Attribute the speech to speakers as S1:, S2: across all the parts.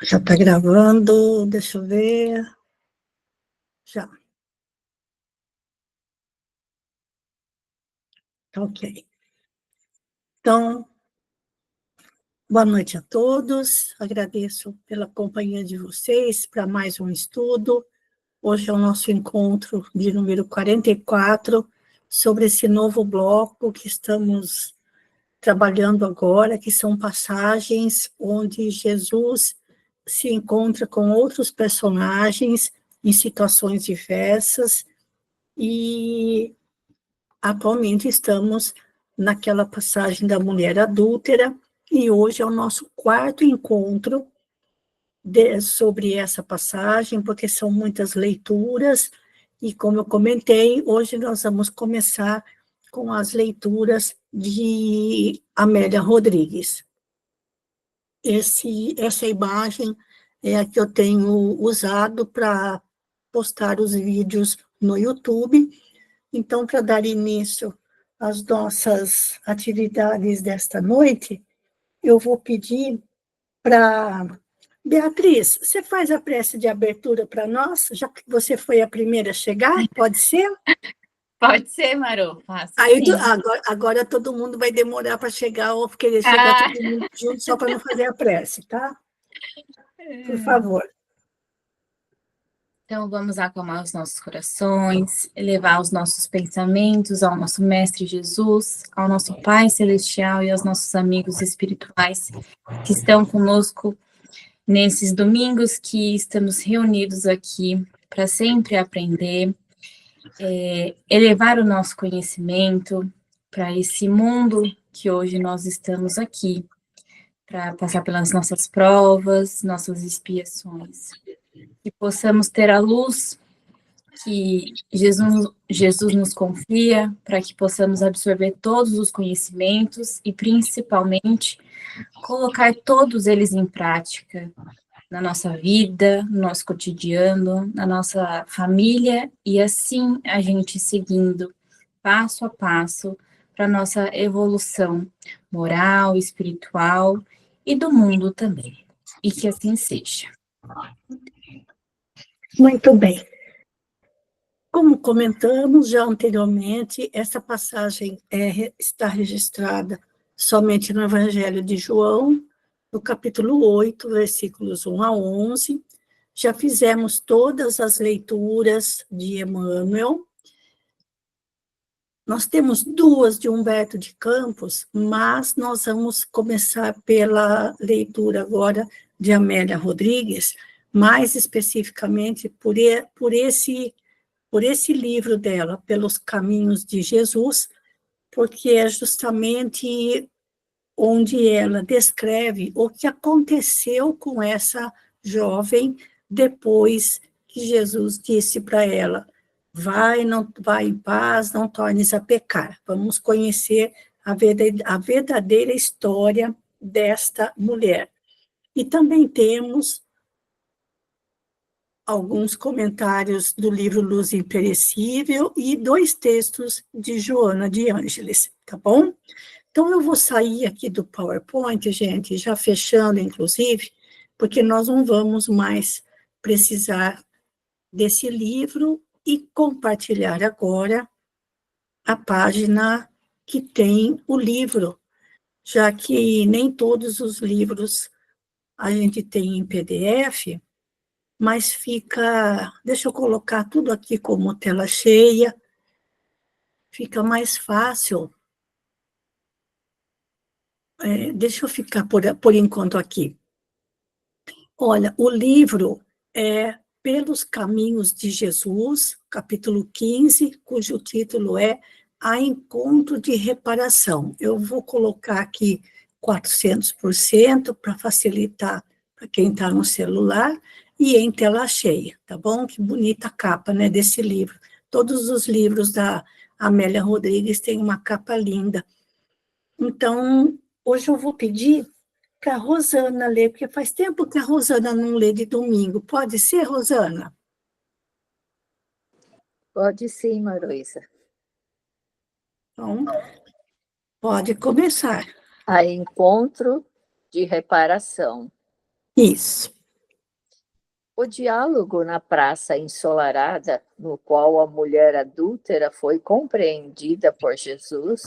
S1: Já está gravando, deixa eu ver. Já. Tá ok. Então, boa noite a todos. Agradeço pela companhia de vocês para mais um estudo. Hoje é o nosso encontro de número 44, sobre esse novo bloco que estamos trabalhando agora, que são passagens onde Jesus se encontra com outros personagens em situações diversas, e atualmente estamos naquela passagem da mulher adúltera, e hoje é o nosso quarto encontro sobre essa passagem, porque são muitas leituras, e como eu comentei, hoje nós vamos começar com as leituras de Amélia Rodrigues. Essa imagem é a que eu tenho usado para postar os vídeos no YouTube. Então, para dar início às nossas atividades desta noite, eu vou pedir para... Beatriz, você faz a prece de abertura para nós, já que você foi a primeira a chegar, pode ser?
S2: Pode ser, Maru, faço
S1: Aí,
S2: sim.
S1: agora todo mundo vai demorar para chegar, ou querer chegar todo mundo junto só para não fazer a prece, tá? Por favor.
S2: Então, vamos acalmar os nossos corações, elevar os nossos pensamentos ao nosso Mestre Jesus, ao nosso Pai Celestial e aos nossos amigos espirituais que estão conosco nesses domingos que estamos reunidos aqui para sempre aprender, elevar o nosso conhecimento para esse mundo que hoje nós estamos aqui, para passar pelas nossas provas, nossas expiações. Que possamos ter a luz que Jesus nos confia, para que possamos absorver todos os conhecimentos e, principalmente, colocar todos eles em prática na nossa vida, no nosso cotidiano, na nossa família, e assim a gente seguindo passo a passo para a nossa evolução moral, espiritual e do mundo também. E que assim seja.
S1: Muito bem. Como comentamos já anteriormente, essa passagem está registrada somente no Evangelho de João, no capítulo 8, versículos 1 a 11. Já fizemos todas as leituras de Emmanuel. Nós temos duas de Humberto de Campos, mas nós vamos começar pela leitura agora de Amélia Rodrigues, mais especificamente por esse livro dela, Pelos Caminhos de Jesus, porque é justamente onde ela descreve o que aconteceu com essa jovem depois que Jesus disse para ela: vai em paz, não tornes a pecar. Vamos conhecer a verdadeira história desta mulher. E também temos alguns comentários do livro Luz Imperecível e 2 textos de Joana de Ângeles, tá bom? Então, eu vou sair aqui do PowerPoint, gente, já fechando, inclusive, porque nós não vamos mais precisar desse livro, e compartilhar agora a página que tem o livro, já que nem todos os livros a gente tem em PDF, mas fica... Deixa eu colocar tudo aqui como tela cheia, fica mais fácil. Deixa eu ficar por enquanto aqui. Olha, o livro é Pelos Caminhos de Jesus, capítulo 15, cujo título é A Encontro de Reparação. Eu vou colocar aqui 400% para facilitar para quem está no celular, e em tela cheia, tá bom? Que bonita a capa, né, desse livro. Todos os livros da Amélia Rodrigues têm uma capa linda. Então, hoje eu vou pedir para a Rosana ler, porque faz tempo que a Rosana não lê de domingo. Pode ser, Rosana?
S3: Pode sim, Maruísa.
S1: Então, pode começar.
S3: A encontro de reparação.
S1: Isso.
S3: O diálogo na praça ensolarada, no qual a mulher adúltera foi compreendida por Jesus,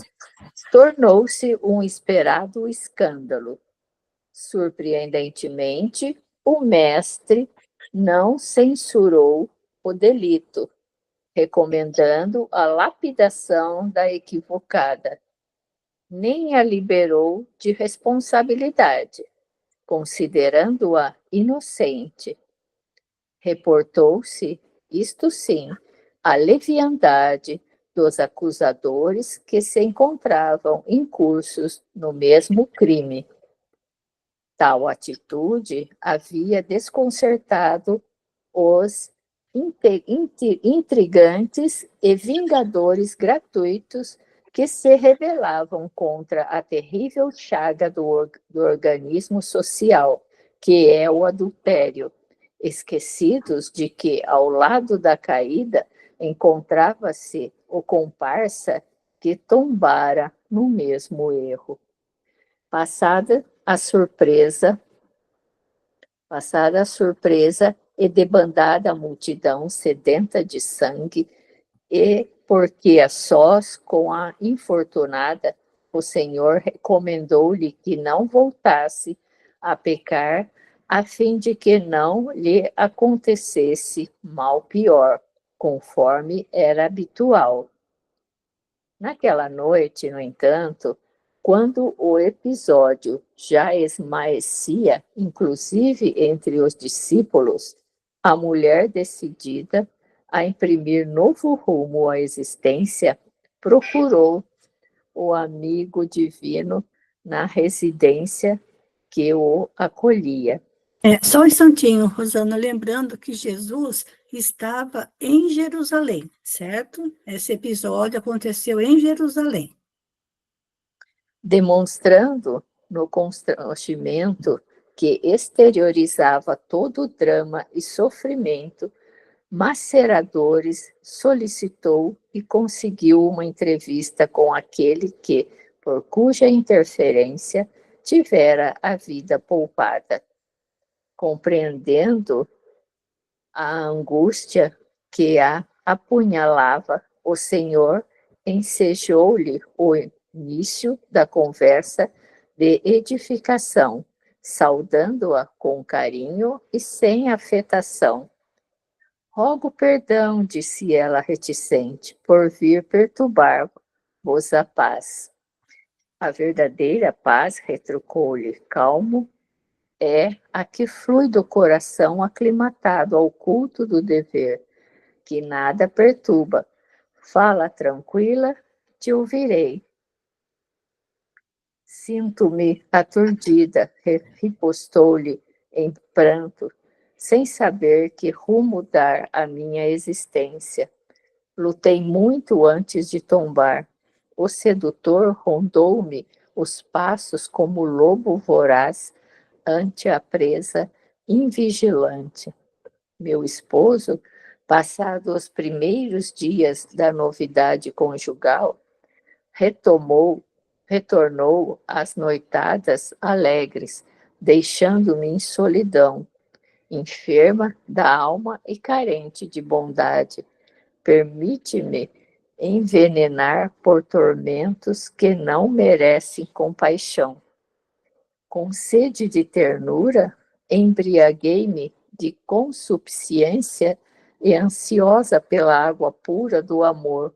S3: tornou-se um esperado escândalo. Surpreendentemente, o mestre não censurou o delito, recomendando a lapidação da equivocada, nem a liberou de responsabilidade, considerando-a inocente. Reportou-se, isto sim, a leviandade dos acusadores que se encontravam incursos no mesmo crime. Tal atitude havia desconcertado os intrigantes e vingadores gratuitos que se rebelavam contra a terrível chaga do organismo social, que é o adultério, esquecidos de que, ao lado da caída, encontrava-se o comparsa que tombara no mesmo erro. Passada a surpresa e debandada a multidão sedenta de sangue, e porque a sós com a infortunada, o Senhor recomendou-lhe que não voltasse a pecar, a fim de que não lhe acontecesse mal pior, conforme era habitual. Naquela noite, no entanto, quando o episódio já esmaecia, inclusive entre os discípulos, a mulher decidida a imprimir novo rumo à existência, procurou o amigo divino na residência que o acolhia.
S1: Só um instantinho, Rosana, lembrando que Jesus estava em Jerusalém, certo? Esse episódio aconteceu em Jerusalém.
S3: Demonstrando no constrangimento que exteriorizava todo o drama e sofrimento, Maceradores solicitou e conseguiu uma entrevista com aquele que, por cuja interferência, tivera a vida poupada. Compreendendo a angústia que a apunhalava, o Senhor ensejou-lhe o início da conversa de edificação, saudando-a com carinho e sem afetação. Rogo perdão, disse ela reticente, por vir perturbar-vos a paz. A verdadeira paz, retrucou-lhe calmo, é a que flui do coração aclimatado ao culto do dever, que nada perturba. Fala tranquila, te ouvirei. Sinto-me aturdida, ripostou-lhe em pranto, sem saber que rumo dar à minha existência. Lutei muito antes de tombar. O sedutor rondou-me os passos como lobo voraz ante a presa invigilante. Meu esposo, passados os primeiros dias da novidade conjugal, retornou às noitadas alegres, deixando-me em solidão, enferma da alma e carente de bondade. Permite-me envenenar por tormentos que não merecem compaixão. Com sede de ternura, embriaguei-me de consubciência e ansiosa pela água pura do amor.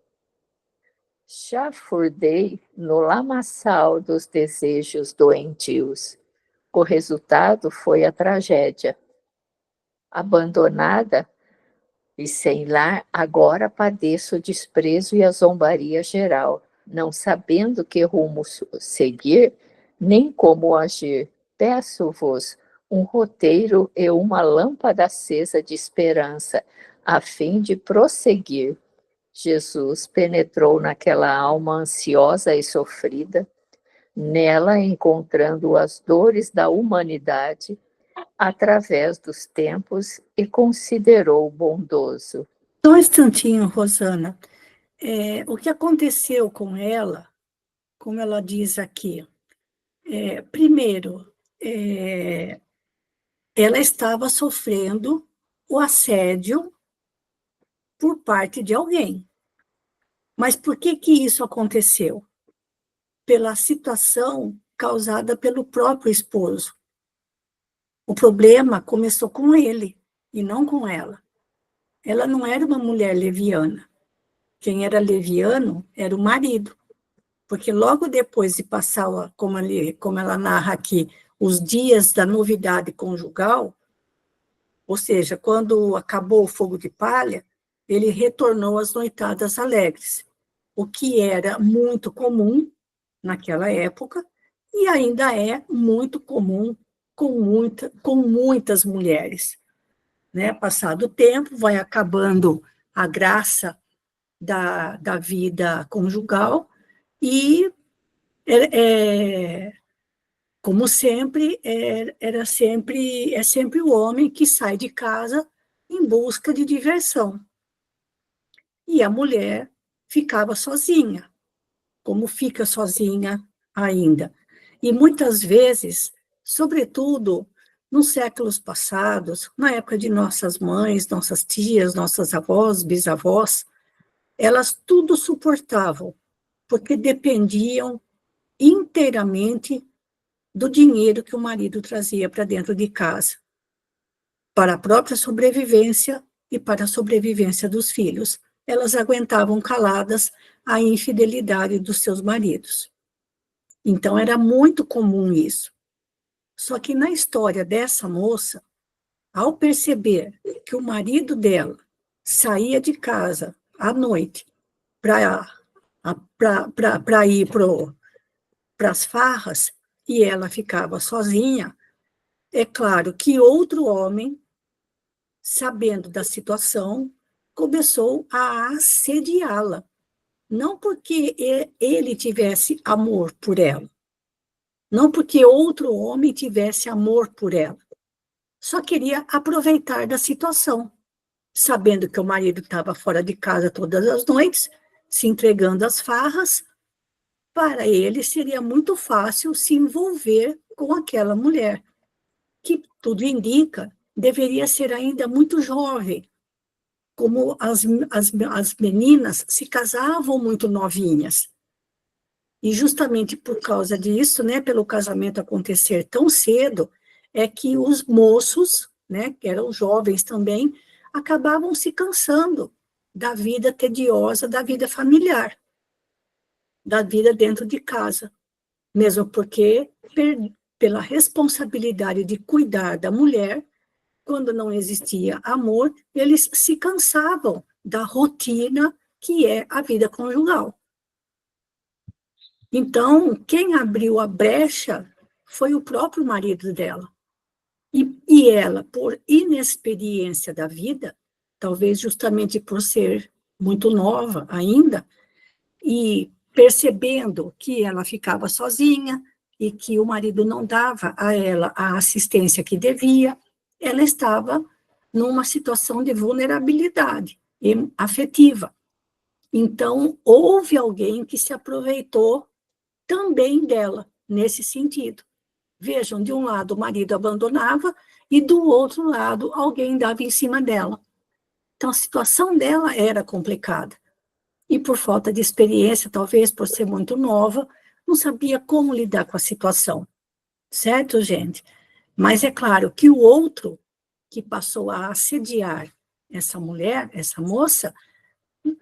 S3: Chafurdei no lamaçal dos desejos doentios. O resultado foi a tragédia. Abandonada e sem lar, agora padeço o desprezo e a zombaria geral, não sabendo que rumo seguir, nem como agir. Peço-vos um roteiro e uma lâmpada acesa de esperança, a fim de prosseguir. Jesus penetrou naquela alma ansiosa e sofrida, nela encontrando as dores da humanidade, através dos tempos, e considerou bondoso.
S1: Só um instantinho, Rosana. O que aconteceu com ela, como ela diz aqui, primeiro, ela estava sofrendo o assédio por parte de alguém. Mas por que isso aconteceu? Pela situação causada pelo próprio esposo. O problema começou com ele e não com ela. Ela não era uma mulher leviana. Quem era leviano era o marido. Porque logo depois de passar, como ela narra aqui, os dias da novidade conjugal, ou seja, quando acabou o fogo de palha, ele retornou às noitadas alegres, o que era muito comum naquela época e ainda é muito comum com muitas mulheres. Né? Passado o tempo, vai acabando a graça da vida conjugal e, como sempre, é sempre o homem que sai de casa em busca de diversão. E a mulher ficava sozinha, como fica sozinha ainda. E muitas vezes, sobretudo nos séculos passados, na época de nossas mães, nossas tias, nossas avós, bisavós, elas tudo suportavam, porque dependiam inteiramente do dinheiro que o marido trazia para dentro de casa, para a própria sobrevivência e para a sobrevivência dos filhos. Elas aguentavam caladas a infidelidade dos seus maridos. Então, era muito comum isso. Só que na história dessa moça, ao perceber que o marido dela saía de casa à noite para ir para as farras e ela ficava sozinha, é claro que outro homem, sabendo da situação, começou a assediá-la. Não porque ele tivesse amor por ela, não porque outro homem tivesse amor por ela, só queria aproveitar da situação, sabendo que o marido estava fora de casa todas as noites, se entregando às farras, para ele seria muito fácil se envolver com aquela mulher, que tudo indica, deveria ser ainda muito jovem, como as meninas se casavam muito novinhas. E justamente por causa disso, né, pelo casamento acontecer tão cedo, é que os moços, né, que eram jovens também, acabavam se cansando da vida tediosa, da vida familiar, da vida dentro de casa, mesmo porque, pela responsabilidade de cuidar da mulher, quando não existia amor, eles se cansavam da rotina que é a vida conjugal. Então, quem abriu a brecha foi o próprio marido dela. E ela, por inexperiência da vida, talvez justamente por ser muito nova ainda, e percebendo que ela ficava sozinha e que o marido não dava a ela a assistência que devia, ela estava numa situação de vulnerabilidade afetiva. Então, houve alguém que se aproveitou também dela, nesse sentido. Vejam, de um lado o marido abandonava e do outro lado alguém dava em cima dela. Então, a situação dela era complicada. E por falta de experiência, talvez por ser muito nova, não sabia como lidar com a situação. Certo, gente? Mas é claro que o outro, que passou a assediar essa mulher, essa moça,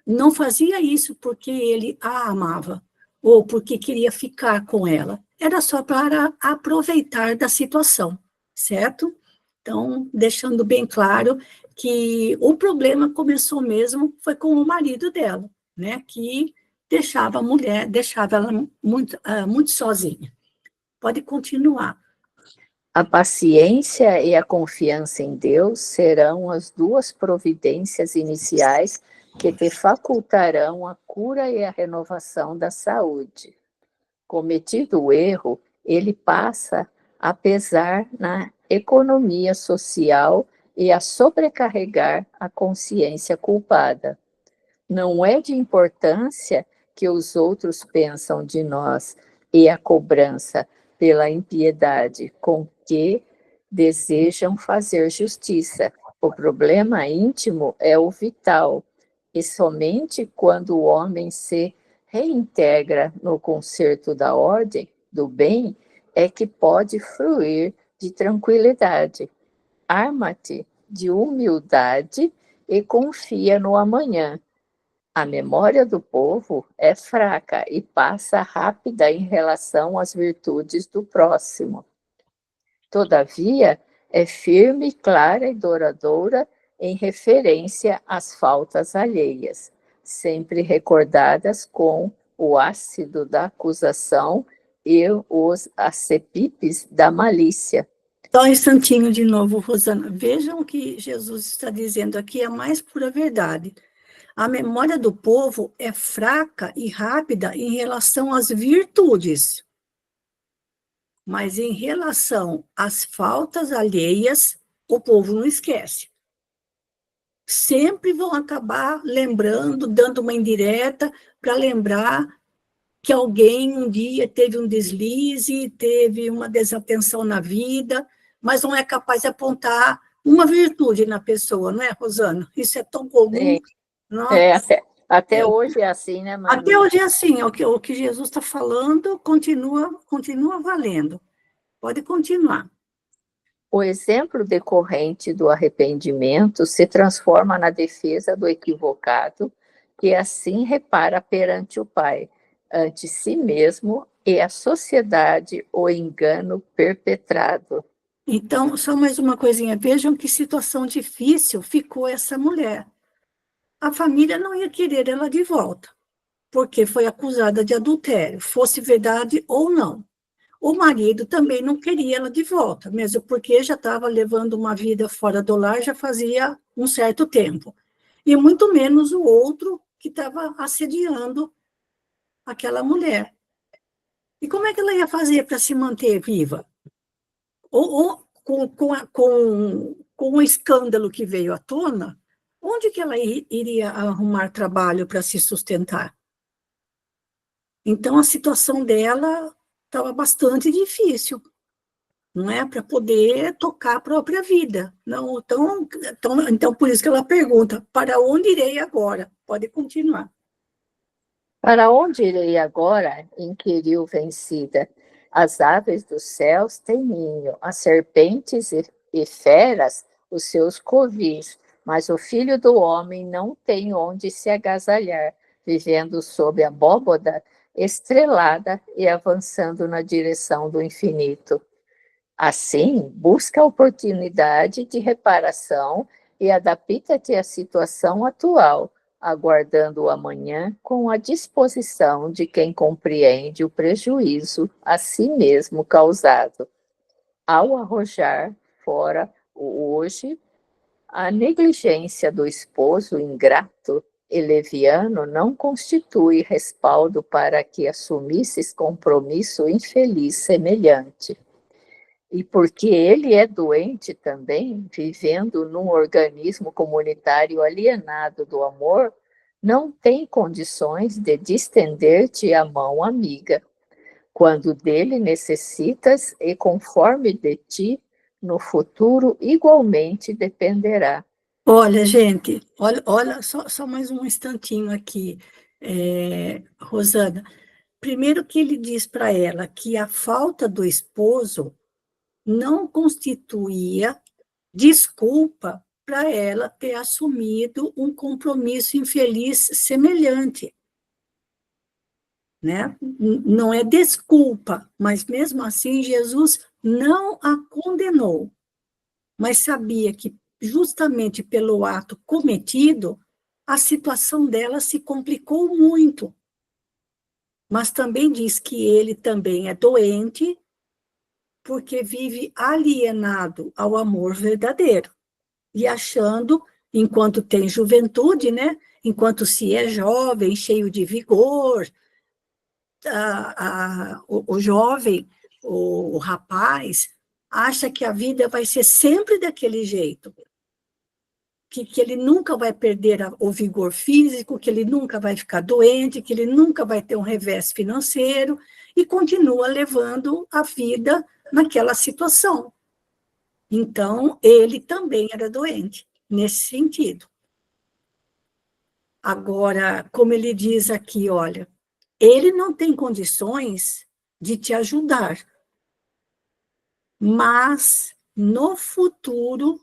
S1: não fazia isso porque ele a amava, ou porque queria ficar com ela. Era só para aproveitar da situação, certo? Então, deixando bem claro que o problema começou mesmo foi com o marido dela, né? Que deixava a mulher, deixava ela muito sozinha. Pode continuar.
S3: A paciência e a confiança em Deus serão as duas providências iniciais que te facultarão a cura e a renovação da saúde. Cometido o erro, ele passa a pesar na economia social e a sobrecarregar a consciência culpada. Não é de importância que os outros pensam de nós e a cobrança pela impiedade com que desejam fazer justiça, O problema íntimo é o vital, e somente quando o homem se reintegra no concerto da ordem, do bem, é que pode fruir de tranquilidade. Arma-te de humildade e confia no amanhã. A memória do povo é fraca e passa rápida em relação às virtudes do próximo. Todavia, é firme, clara e duradoura em referência às faltas alheias, sempre recordadas com o ácido da acusação e os acepipes da malícia.
S1: Só um instantinho de novo, Rosana. Vejam o que Jesus está dizendo aqui, é a mais pura verdade. A memória do povo é fraca e rápida em relação às virtudes, mas em relação às faltas alheias, o povo não esquece. Sempre vão acabar lembrando, dando uma indireta para lembrar que alguém um dia teve um deslize, teve uma desatenção na vida, mas não é capaz de apontar uma virtude na pessoa, não é, Rosana? Isso é tão comum.
S3: Até hoje é assim, né, Maria?
S1: Até hoje é assim, o que Jesus está falando continua valendo. Pode continuar.
S3: O exemplo decorrente do arrependimento se transforma na defesa do equivocado, que assim repara perante o Pai, ante si mesmo e a sociedade o engano perpetrado.
S1: Então, só mais uma coisinha, vejam que situação difícil ficou essa mulher. A família não ia querer ela de volta, porque foi acusada de adultério, fosse verdade ou não. O marido também não queria ela de volta, mesmo porque já estava levando uma vida fora do lar já fazia um certo tempo. E muito menos o outro que estava assediando aquela mulher. E como é que ela ia fazer para se manter viva? Ou com o escândalo que veio à tona, onde que ela iria arrumar trabalho para se sustentar? Então, a situação dela estava bastante difícil, não é? Para poder tocar a própria vida. Não, então, por isso que ela pergunta, para onde irei agora? Pode continuar.
S3: Para onde irei agora? Inquiriu vencida. As aves dos céus têm ninho, as serpentes e feras os seus covis, mas o filho do homem não tem onde se agasalhar, vivendo sob a abóboda estrelada e avançando na direção do infinito. Assim, busca a oportunidade de reparação e adapta-te à situação atual, aguardando o amanhã com a disposição de quem compreende o prejuízo a si mesmo causado. Ao arrojar fora o hoje, a negligência do esposo ingrato e leviano não constitui respaldo para que assumisses compromisso infeliz semelhante. E porque ele é doente também, vivendo num organismo comunitário alienado do amor, não tem condições de distender-te a mão amiga, quando dele necessitas e conforme de ti, no futuro igualmente dependerá.
S1: Olha, gente, olha só mais um instantinho aqui, Rosana. Primeiro que ele diz para ela que a falta do esposo não constituía desculpa para ela ter assumido um compromisso infeliz semelhante, né? Não é desculpa, mas mesmo assim Jesus não a condenou, mas sabia que justamente pelo ato cometido, a situação dela se complicou muito. Mas também diz que ele também é doente, porque vive alienado ao amor verdadeiro e achando, enquanto tem juventude, né? Enquanto se é jovem, cheio de vigor, o jovem, o rapaz, acha que a vida vai ser sempre daquele jeito, que ele nunca vai perder o vigor físico, que ele nunca vai ficar doente, que ele nunca vai ter um revés financeiro, e continua levando a vida naquela situação. Então, ele também era doente. nesse sentido. Agora, como ele diz aqui, olha, ele não tem condições de te ajudar, mas no futuro,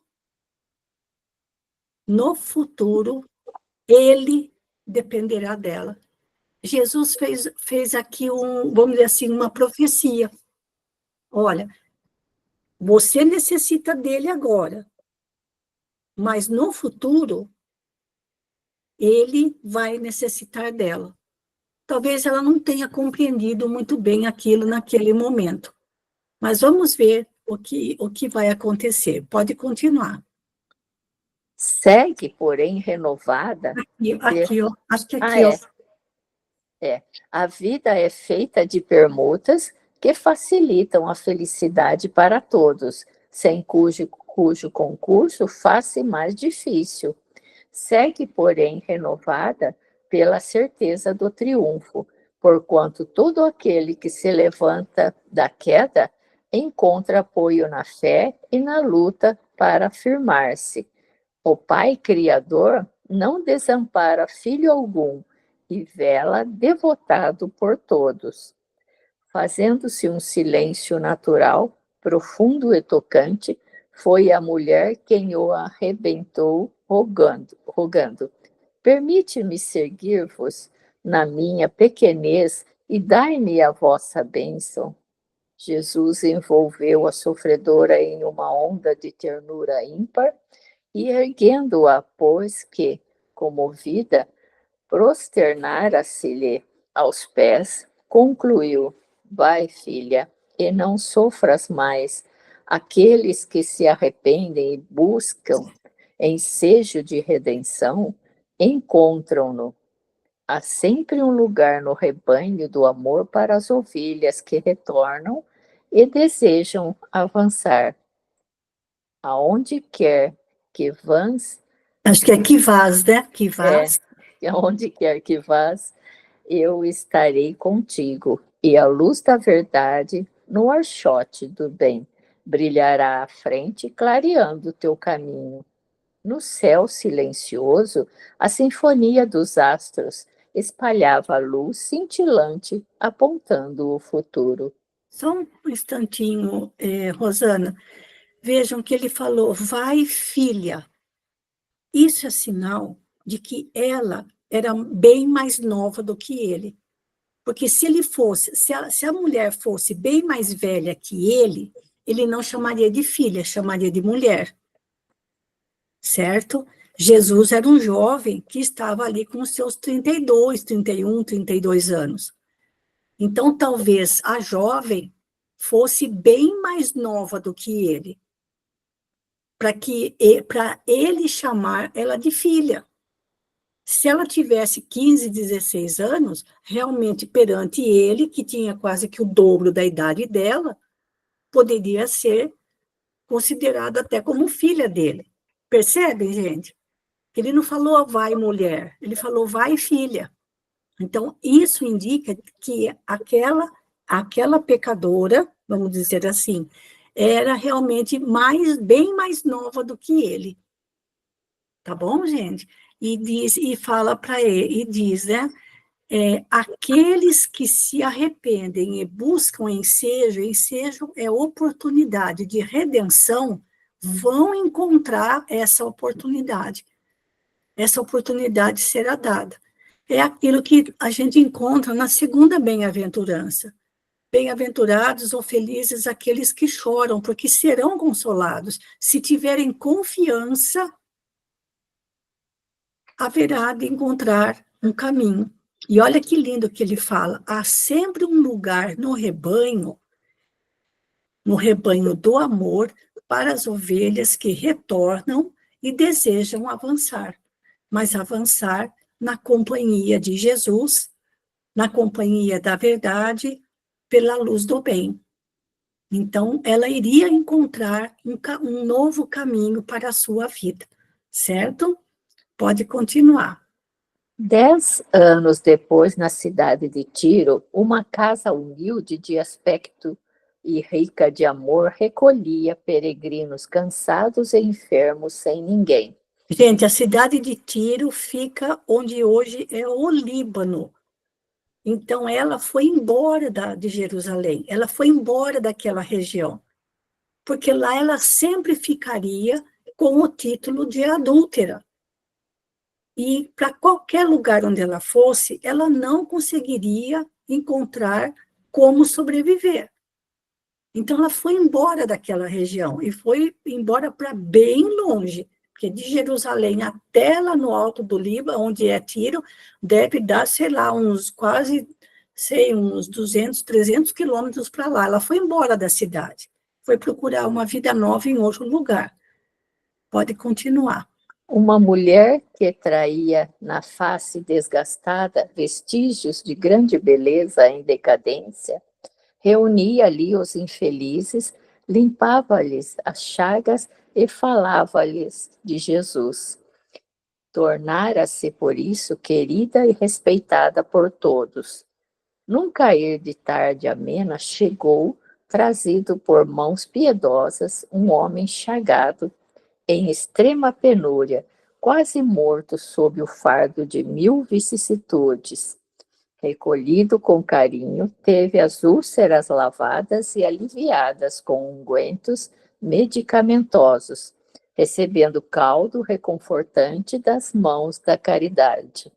S1: ele dependerá dela. Jesus fez aqui, vamos dizer assim, uma profecia. Olha, você necessita dele agora, mas no futuro, ele vai necessitar dela. Talvez ela não tenha compreendido muito bem aquilo naquele momento, mas vamos ver o que vai acontecer. Pode continuar.
S3: Segue, porém, renovada.
S1: Aqui, ó. Acho que aqui,
S3: Ah,
S1: ó.
S3: A vida é feita de permutas que facilitam a felicidade para todos, sem cujo concurso faz-se mais difícil. Segue, porém, renovada pela certeza do triunfo, porquanto todo aquele que se levanta da queda encontra apoio na fé e na luta para afirmar-se. O Pai Criador não desampara filho algum e vela devotado por todos. Fazendo-se um silêncio natural, profundo e tocante, foi a mulher quem o arrebentou, rogando: Permite-me seguir-vos na minha pequenez e dai-me a vossa bênção. Jesus envolveu a sofredora em uma onda de ternura ímpar e, erguendo-a, pois que, comovida, prosternara-se-lhe aos pés, concluiu: Vai, filha, e não sofras mais. Aqueles que se arrependem e buscam ensejo de redenção, encontram-no. Há sempre um lugar no rebanho do amor para as ovelhas que retornam e desejam avançar. Aonde quer que vás,
S1: Acho que é Kivaz, né? Kivaz.
S3: aonde quer que vás, eu estarei contigo, e a luz da verdade, no archote do bem, brilhará à frente, clareando o teu caminho. No céu silencioso, a sinfonia dos astros espalhava a luz cintilante, apontando o futuro.
S1: Só um instantinho, Rosana. Vejam que ele falou, vai, filha. Isso é sinal de que ela era bem mais nova do que ele. Porque se ele fosse, se a mulher fosse bem mais velha que ele não chamaria de filha, chamaria de mulher. Certo? Jesus era um jovem que estava ali com os seus 32, 31, 32 anos. Então, talvez a jovem fosse bem mais nova do que ele, para ele chamar ela de filha. Se ela tivesse 15, 16 anos, realmente perante ele, que tinha quase que o dobro da idade dela, poderia ser considerada até como filha dele. Percebem, gente? Ele não falou vai mulher, ele falou vai filha. Então, isso indica que aquela pecadora, vamos dizer assim, era realmente bem mais nova do que ele. Tá bom, gente? E fala para ele, e diz, né? Aqueles que se arrependem e buscam ensejo é oportunidade de redenção, vão encontrar essa oportunidade. Essa oportunidade será dada. É aquilo que a gente encontra na segunda bem-aventurança. Bem-aventurados ou felizes aqueles que choram, porque serão consolados. Se tiverem confiança, haverá de encontrar um caminho. E olha que lindo que ele fala, há sempre um lugar no rebanho do amor, para as ovelhas que retornam e desejam avançar, mas avançar na companhia de Jesus, na companhia da verdade, pela luz do bem. Então, ela iria encontrar um novo caminho para a sua vida, certo? Pode continuar.
S3: 10 anos depois, na cidade de Tiro, uma casa humilde de aspecto e rica de amor recolhia peregrinos cansados e enfermos sem ninguém.
S1: Gente, a cidade de Tiro fica onde hoje é o Líbano. Então, ela foi embora de Jerusalém, ela foi embora daquela região, porque lá ela sempre ficaria com o título de adúltera. E para qualquer lugar onde ela fosse, ela não conseguiria encontrar como sobreviver. Então, ela foi embora daquela região e foi embora para bem longe, porque de Jerusalém até lá no alto do Líbano, onde é Tiro, deve dar, sei lá, uns quase, sei, uns 200, 300 quilômetros para lá. Ela foi embora da cidade, foi procurar uma vida nova em outro lugar. Pode continuar.
S3: Uma mulher que traía na face desgastada vestígios de grande beleza em decadência, reunia ali os infelizes, limpava-lhes as chagas e falava-lhes de Jesus. Tornara-se, por isso, querida e respeitada por todos. Num cair de tarde amena, chegou, trazido por mãos piedosas, um homem chagado, em extrema penúria, quase morto sob o fardo de 1000 vicissitudes. Recolhido com carinho, teve as úlceras lavadas e aliviadas com ungüentos medicamentosos, recebendo caldo reconfortante das mãos da caridade.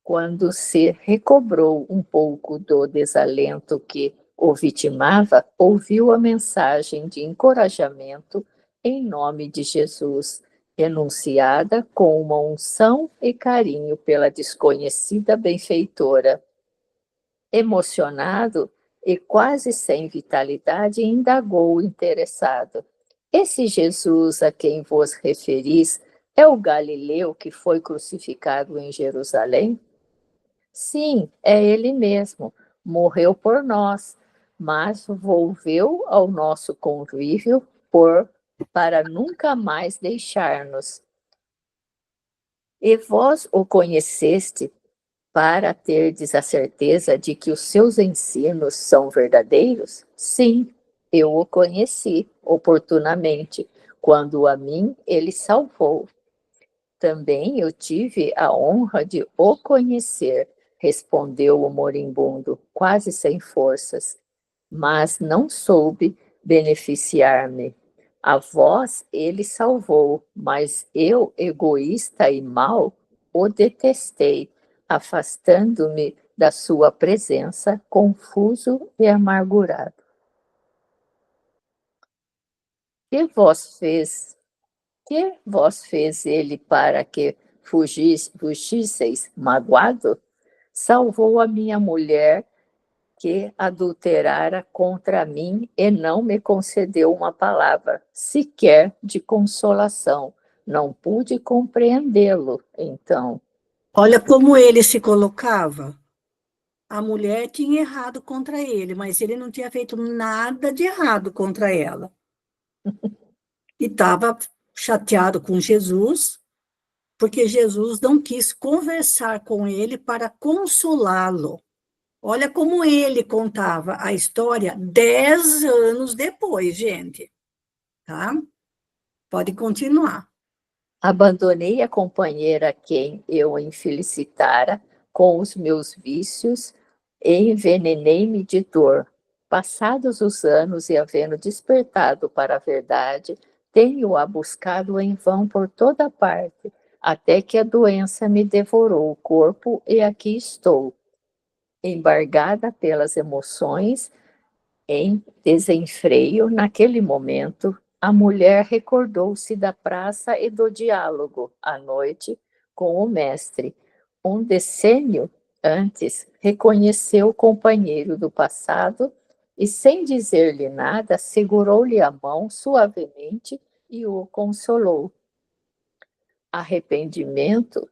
S3: Quando se recobrou um pouco do desalento que o vitimava, ouviu a mensagem de encorajamento em nome de Jesus, enunciada com uma unção e carinho pela desconhecida benfeitora. Emocionado e quase sem vitalidade, indagou o interessado: esse Jesus a quem vos referis é o Galileu que foi crucificado em Jerusalém? Sim, é ele mesmo. Morreu por nós, mas volveu ao nosso convívio para nunca mais deixar-nos. E vós o conheceste para terdes a certeza de que os seus ensinos são verdadeiros? Sim, eu o conheci oportunamente, quando a mim ele salvou. Também eu tive a honra de o conhecer, respondeu o moribundo, quase sem forças, mas não soube beneficiar-me. A vós ele salvou, mas eu, egoísta e mau, o detestei, afastando-me da sua presença, confuso e amargurado. Que vós fez Que vós fez ele para que fugisseis magoado? Salvou a minha mulher que adulterara contra mim e não me concedeu uma palavra, sequer de consolação. Não pude compreendê-lo, então.
S1: Olha como ele se colocava. A mulher tinha errado contra ele, mas ele não tinha feito nada de errado contra ela. E estava chateado com Jesus, porque Jesus não quis conversar com ele para consolá-lo. Olha como ele contava a história 10 anos depois, gente. Tá? Pode continuar.
S3: Abandonei a companheira a quem eu infelicitara com os meus vícios e envenenei-me de dor. Passados os anos e havendo despertado para a verdade, tenho-a buscado em vão por toda parte, até que a doença me devorou o corpo e aqui estou, embargada pelas emoções, em desenfreio. Naquele momento, a mulher recordou-se da praça e do diálogo à noite com o mestre. Um decênio antes, reconheceu o companheiro do passado e, sem dizer-lhe nada, segurou-lhe a mão suavemente e o consolou.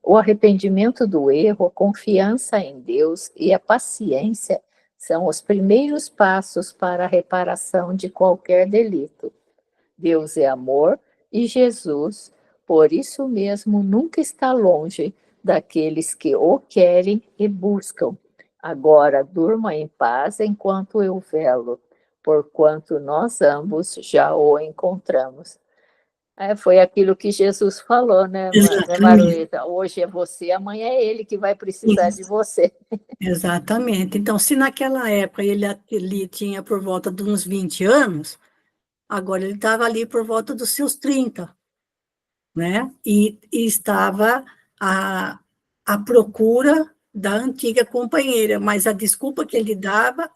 S3: O arrependimento do erro, a confiança em Deus e a paciência são os primeiros passos para a reparação de qualquer delito. Deus é amor e Jesus, por isso mesmo, nunca está longe daqueles que o querem e buscam. Agora durma em paz enquanto eu velo, porquanto nós ambos já o encontramos. Foi aquilo que Jesus falou, né,
S1: Exatamente.
S3: Maruísa? Hoje é você, amanhã é ele que vai precisar de você.
S1: Exatamente. Então, se naquela época ele tinha por volta de uns 20 anos, agora ele estava ali por volta dos seus 30, né? E estava à procura da antiga companheira, mas a desculpa que ele dava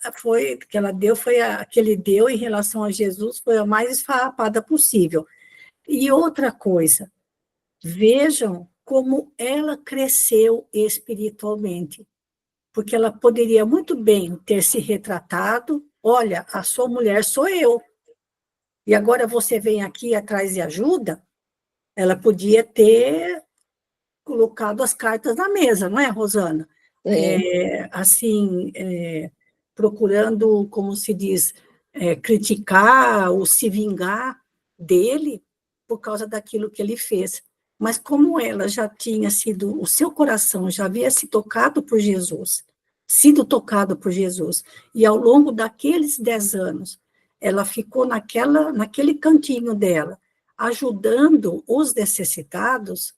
S1: que ele deu em relação a Jesus foi a mais esfarrapada possível. E outra coisa, vejam como ela cresceu espiritualmente, porque ela poderia muito bem ter se retratado, olha, a sua mulher sou eu, e agora você vem aqui atrás de ajuda. Ela podia ter colocado as cartas na mesa, não é, Rosana? Assim, procurando, como se diz, criticar ou se vingar dele por causa daquilo que ele fez. Mas como ela já tinha sido, o seu coração já havia se tocado por Jesus, sido tocado por Jesus, e ao longo daqueles 10 anos, ela ficou naquele cantinho dela, ajudando os necessitados,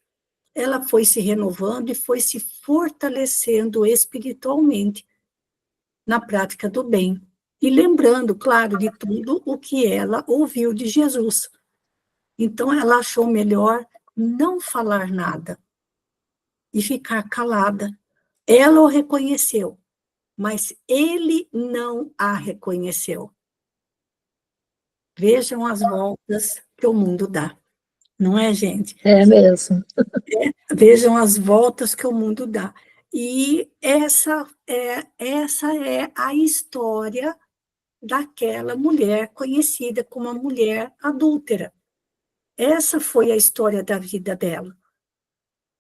S1: ela foi se renovando e foi se fortalecendo espiritualmente na prática do bem. E lembrando, claro, de tudo o que ela ouviu de Jesus. Então, ela achou melhor não falar nada e ficar calada. Ela o reconheceu, mas ele não a reconheceu. Vejam as voltas que o mundo dá, não é, gente?
S3: É mesmo.
S1: Vejam as voltas que o mundo dá. E essa é a história daquela mulher conhecida como a mulher adúltera. Essa foi a história da vida dela.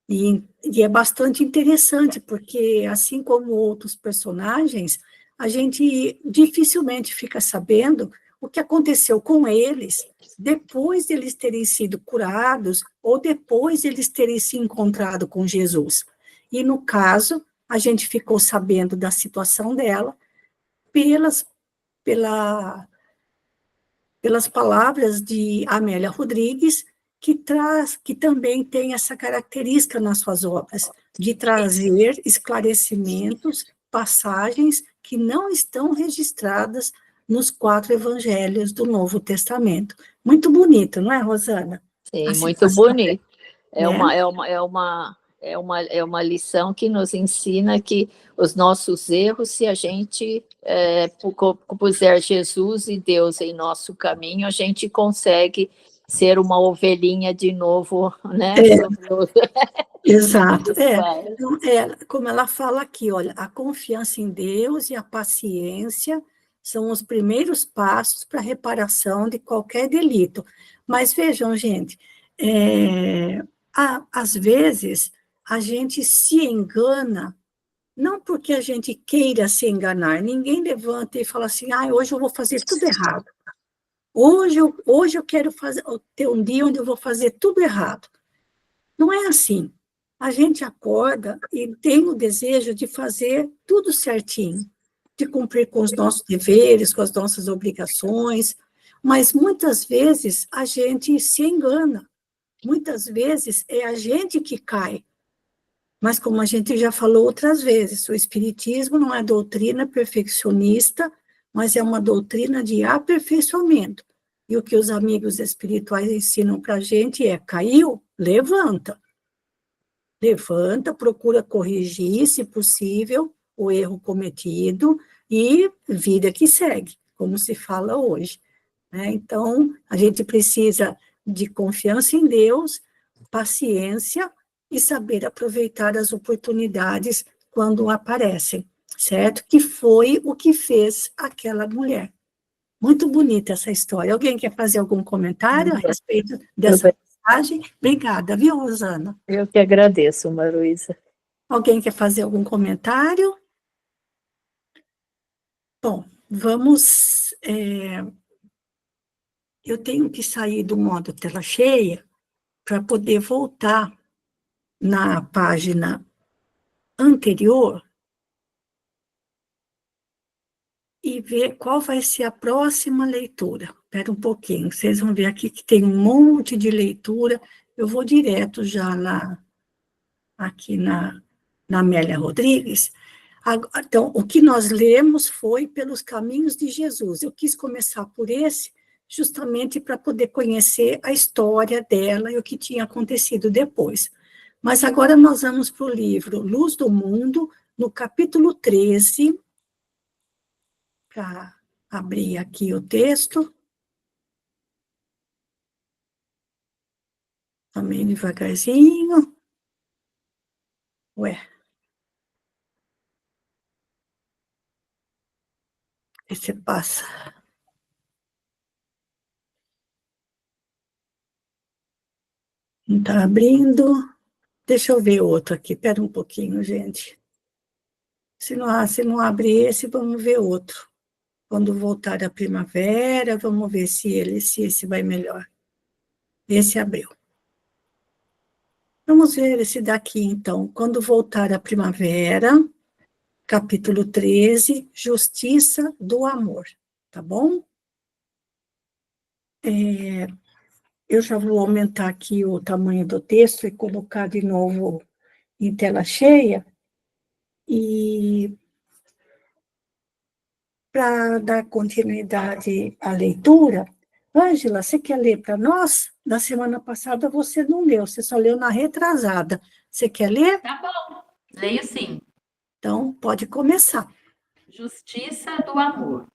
S1: E é bastante interessante, porque, assim como outros personagens, a gente dificilmente fica sabendo o que aconteceu com eles depois de eles terem sido curados ou depois de eles terem se encontrado com Jesus. E, no caso, a gente ficou sabendo da situação dela pelas, pela, pelas palavras de Amélia Rodrigues, que também tem essa característica nas suas obras, de trazer esclarecimentos, passagens que não estão registradas nos 4 evangelhos do Novo Testamento. Muito bonito, não é, Rosana? A
S3: Sim, muito
S1: situação,
S3: bonito. É
S1: né?
S3: uma lição que nos ensina que os nossos erros, se a gente puser Jesus e Deus em nosso caminho, a gente consegue ser uma ovelhinha de novo, né?
S1: Exato. Então, como ela fala aqui, olha, a confiança em Deus e a paciência são os primeiros passos para a reparação de qualquer delito. Mas vejam, gente, às vezes a gente se engana, não porque a gente queira se enganar, ninguém levanta e fala assim, hoje eu vou fazer tudo errado. Hoje eu quero ter um dia onde eu vou fazer tudo errado. Não é assim. A gente acorda e tem o desejo de fazer tudo certinho, de cumprir com os nossos deveres, com as nossas obrigações, mas muitas vezes a gente se engana. Muitas vezes é a gente que cai. Mas como a gente já falou outras vezes, o espiritismo não é doutrina perfeccionista, mas é uma doutrina de aperfeiçoamento. E o que os amigos espirituais ensinam para a gente é: caiu, levanta. Levanta, procura corrigir, se possível, o erro cometido e vida que segue, como se fala hoje, né? Então, a gente precisa de confiança em Deus, paciência e saber aproveitar as oportunidades quando aparecem, certo? Que foi o que fez aquela mulher. Muito bonita essa história. Alguém quer fazer algum comentário a respeito dessa passagem? Obrigada, viu, Rosana?
S3: Eu que agradeço, Maruísa.
S1: Alguém quer fazer algum comentário? Bom, vamos. Eu tenho que sair do modo tela cheia para poder voltar na página anterior e ver qual vai ser a próxima leitura. Espera um pouquinho, vocês vão ver aqui que tem um monte de leitura. Eu vou direto já aqui na Amélia Rodrigues. Então, o que nós lemos foi Pelos Caminhos de Jesus. Eu quis começar por esse, justamente para poder conhecer a história dela e o que tinha acontecido depois. Mas agora nós vamos para o livro Luz do Mundo, no capítulo 13, para abrir aqui o texto. Também devagarzinho. Ué. Esse passa. Não está abrindo. Deixa eu ver outro aqui. Espera um pouquinho, gente. Se não abrir esse, vamos ver outro. Quando voltar a primavera, vamos ver se esse vai melhor. Esse abriu. Vamos ver esse daqui, então. Quando voltar a primavera, capítulo 13, Justiça do Amor. Tá bom? Eu já vou aumentar aqui o tamanho do texto e colocar de novo em tela cheia. E para dar continuidade à leitura, Ângela, você quer ler para nós? Na semana passada você não leu, você só leu na retrasada. Você quer ler?
S4: Tá bom, leio sim.
S1: Então, pode começar.
S4: Justiça do amor.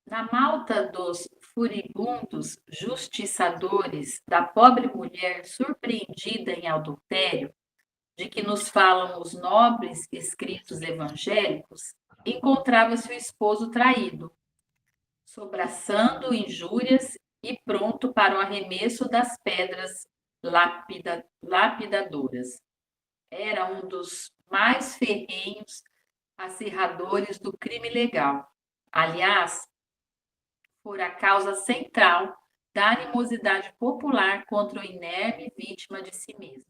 S4: Na malta dos furibundos justiçadores da pobre mulher surpreendida em adultério, de que nos falam os nobres escritos evangélicos, encontrava-se o esposo traído, sobraçando injúrias e pronto para o arremesso das pedras lapidadoras. Era um dos mais ferrenhos acirradores do crime legal. Aliás, fora a causa central da animosidade popular contra o inerme vítima de si mesmo.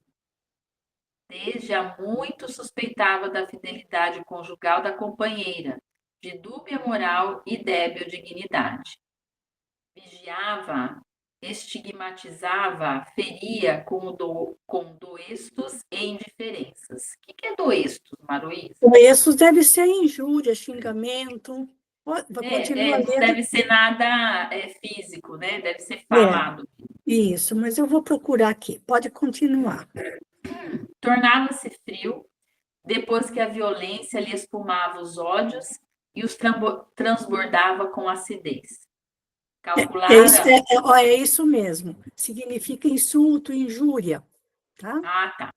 S4: Desde há muito suspeitava da fidelidade conjugal da companheira, de dúbia moral e débil dignidade. Vigiava, estigmatizava, feria com doestos e indiferenças. O que é doestos, Maruísa?
S1: Doestos deve ser injúria, xingamento. Continua
S4: Não
S1: lendo.
S4: deve ser nada físico, né? Deve ser falado.
S1: Isso, mas eu vou procurar aqui. Pode continuar.
S4: Tornava-se frio depois que a violência lhe espumava os ódios e os transbordava com acidez. Calculara...
S1: É isso mesmo. Significa insulto, injúria. Tá?
S4: Tá.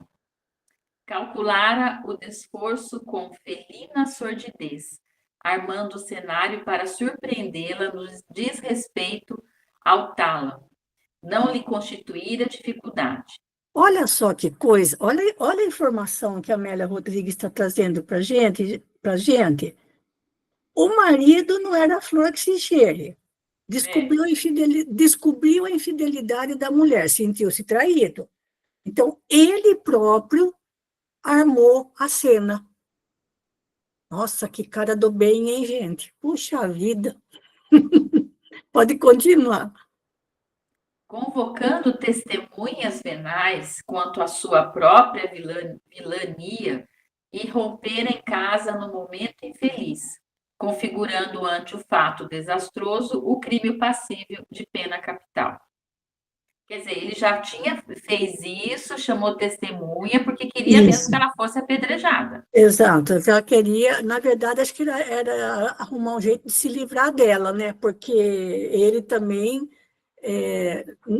S4: Calculara o desforço com felina sordidez, armando o cenário para surpreendê-la no desrespeito ao tálamo. Não lhe constituíra dificuldade.
S1: Olha só que coisa, olha a informação que a Amélia Rodrigues está trazendo para gente. O marido não era flor que se cheire. Descobriu a infidelidade da mulher, sentiu-se traído. Então, ele próprio armou a cena. Nossa, que cara do bem, hein, gente? Puxa vida. Pode continuar.
S4: Convocando testemunhas venais quanto à sua própria vilania, irrompera em casa no momento infeliz, configurando ante o fato desastroso o crime passível de pena capital. Quer dizer, ele já fez isso, chamou testemunha, porque queria mesmo que ela fosse apedrejada.
S1: Exato, ela queria, na verdade, acho que era arrumar um jeito de se livrar dela, né? Porque ele também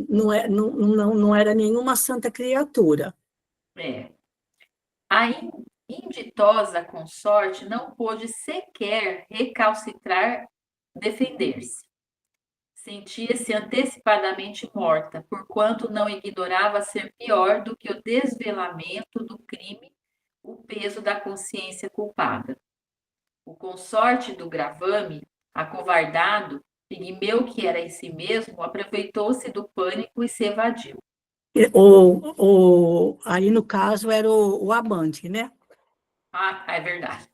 S1: não era nenhuma santa criatura.
S4: A inditosa consorte não pôde sequer recalcitrar, defender-se. Sentia-se antecipadamente morta, porquanto não ignorava ser pior do que o desvelamento do crime, o peso da consciência culpada. O consorte do gravame, acovardado, pigmeu que era em si mesmo, aproveitou-se do pânico e se evadiu.
S1: Aí, no caso, era o amante, né?
S4: Ah, é verdade.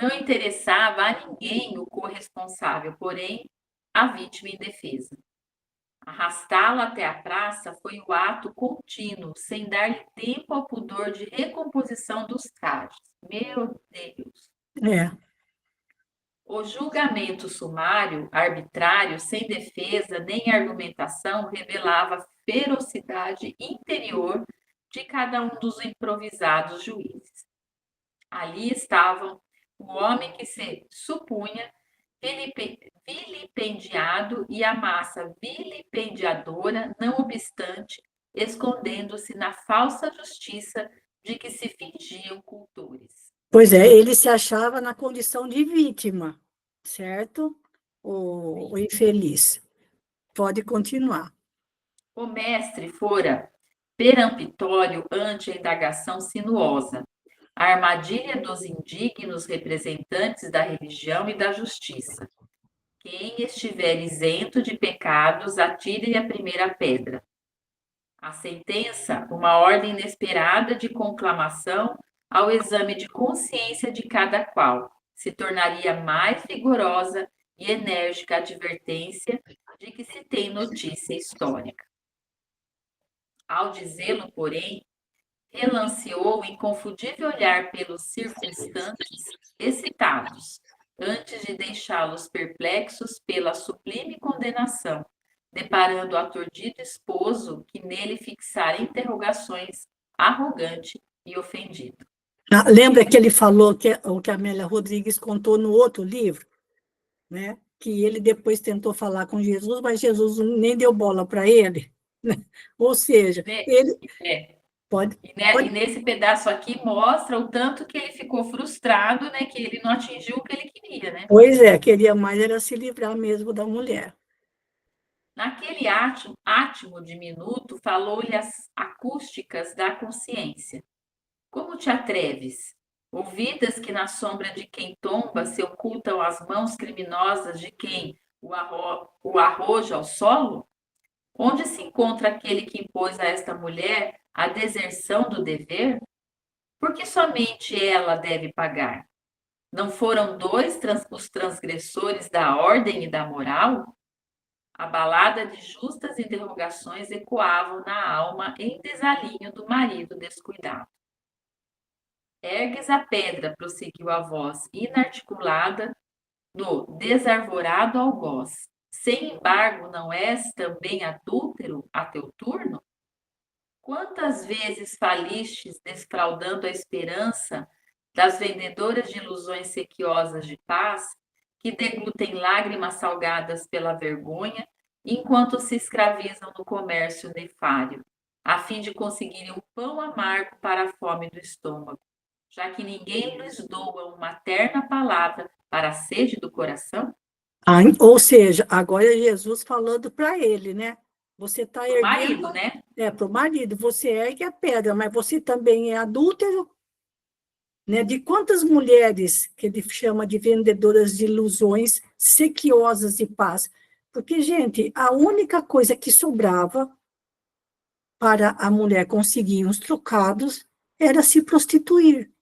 S4: Não interessava a ninguém o corresponsável, porém, a vítima indefesa. Arrastá-la até a praça foi o ato contínuo, sem dar-lhe tempo ao pudor de recomposição dos trajes. Meu Deus!
S1: É,
S4: O julgamento sumário, arbitrário, sem defesa nem argumentação, revelava a ferocidade interior de cada um dos improvisados juízes. Ali estavam o homem que se supunha vilipendiado e a massa vilipendiadora, não obstante, escondendo-se na falsa justiça de que se fingiam cultores.
S1: pois é, ele se achava na condição de vítima, certo? O infeliz. Pode continuar.
S4: O mestre fora peremptório ante a indagação sinuosa, a armadilha dos indignos representantes da religião e da justiça. Quem estiver isento de pecados, atire-lhe a primeira pedra. A sentença, uma ordem inesperada de conclamação ao exame de consciência de cada qual, se tornaria mais vigorosa e enérgica a advertência de que se tem notícia histórica. Ao dizê-lo, porém, relanceou o inconfundível olhar pelos circunstantes excitados, antes de deixá-los perplexos pela sublime condenação, deparando o aturdido esposo que nele fixara interrogações, arrogante e ofendido.
S1: Lembra que ele falou o que a Amélia Rodrigues contou no outro livro, né? Que ele depois tentou falar com Jesus, mas Jesus nem deu bola para ele. Né? Ou seja, ele pode.
S4: E nesse pedaço aqui mostra o tanto que ele ficou frustrado, né? Que ele não atingiu o que ele queria, né?
S1: Pois é, queria mais era se livrar mesmo da mulher.
S4: Naquele átimo diminuto, falou-lhe as acústicas da consciência. Como te atreves? Ouvidas que na sombra de quem tomba se ocultam as mãos criminosas de quem o arroja ao solo? Onde se encontra aquele que impôs a esta mulher a deserção do dever? Por que somente ela deve pagar? Não foram dois os transgressores da ordem e da moral? A balada de justas interrogações ecoavam na alma em desalinho do marido descuidado. Ergues a pedra, prosseguiu a voz inarticulada do desarvorado algoz. Sem embargo, não és também adúltero a teu turno? Quantas vezes falistes desfraudando a esperança das vendedoras de ilusões sequiosas de paz, que deglutem lágrimas salgadas pela vergonha, enquanto se escravizam no comércio nefário, a fim de conseguirem um pão amargo para a fome do estômago, já que ninguém lhes doa uma terna palavra para a sede do coração?
S1: Ou seja, agora é Jesus falando para ele, né? Você está erguendo.
S4: Marido, né?
S1: Para o marido, você ergue a pedra, mas você também é adúltero. Né? De quantas mulheres que ele chama de vendedoras de ilusões sequiosas de paz? Porque, gente, a única coisa que sobrava para a mulher conseguir uns trocados era se prostituir.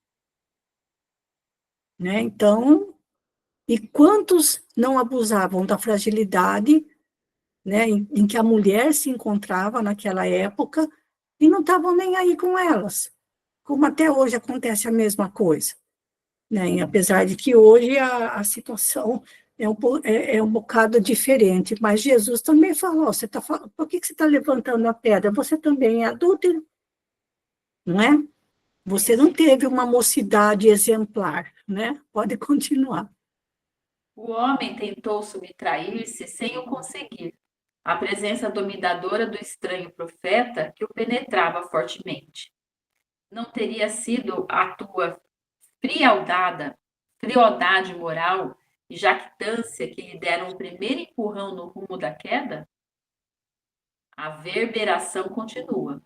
S1: Né? Então, e quantos não abusavam da fragilidade, né, em que a mulher se encontrava naquela época e não estavam nem aí com elas, como até hoje acontece a mesma coisa. Né? E apesar de que hoje a situação é um bocado diferente, mas Jesus também falou, por que você está levantando a pedra? Você também é adúltero, não é? Você não teve uma mocidade exemplar, né? Pode continuar.
S4: O homem tentou subtrair-se sem o conseguir. A presença dominadora do estranho profeta que o penetrava fortemente. Não teria sido a tua frialdade moral e jactância que lhe deram o primeiro empurrão no rumo da queda? A verberação continua.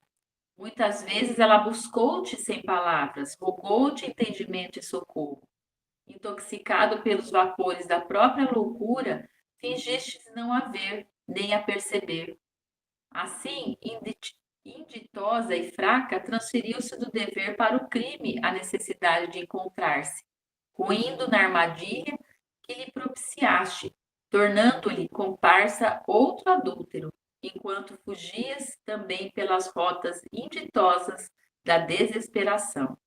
S4: Muitas vezes ela buscou-te sem palavras, rogou-te entendimento e socorro. Intoxicado pelos vapores da própria loucura, fingiste não a ver, nem a perceber. Assim, Inditosa e fraca, transferiu-se do dever para o crime a necessidade de encontrar-se, ruindo na armadilha que lhe propiciaste, tornando-lhe comparsa outro adúltero, enquanto fugias também pelas rotas inditosas da desesperação.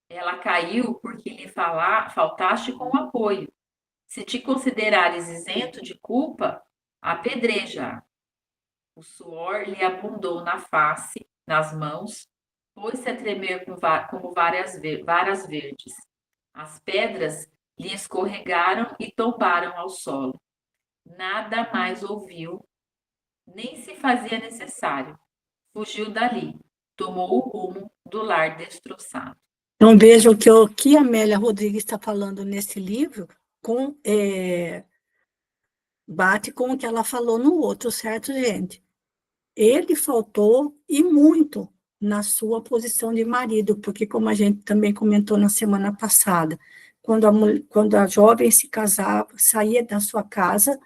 S4: Ela caiu porque lhe faltaste com apoio. Se te considerares isento de culpa, apedreja-a. O suor lhe abundou na face, nas mãos, pôs-se a tremer como varas verdes. As pedras lhe escorregaram e tombaram ao solo. Nada mais ouviu, nem se fazia necessário. Fugiu dali, tomou o rumo do lar destroçado.
S1: Então, vejam que o que a Amélia Rodrigues está falando nesse livro bate com o que ela falou no outro, certo, gente? Ele faltou, e muito, na sua posição de marido, porque, como a gente também comentou na semana passada, quando a jovem se casava, saía da sua casa,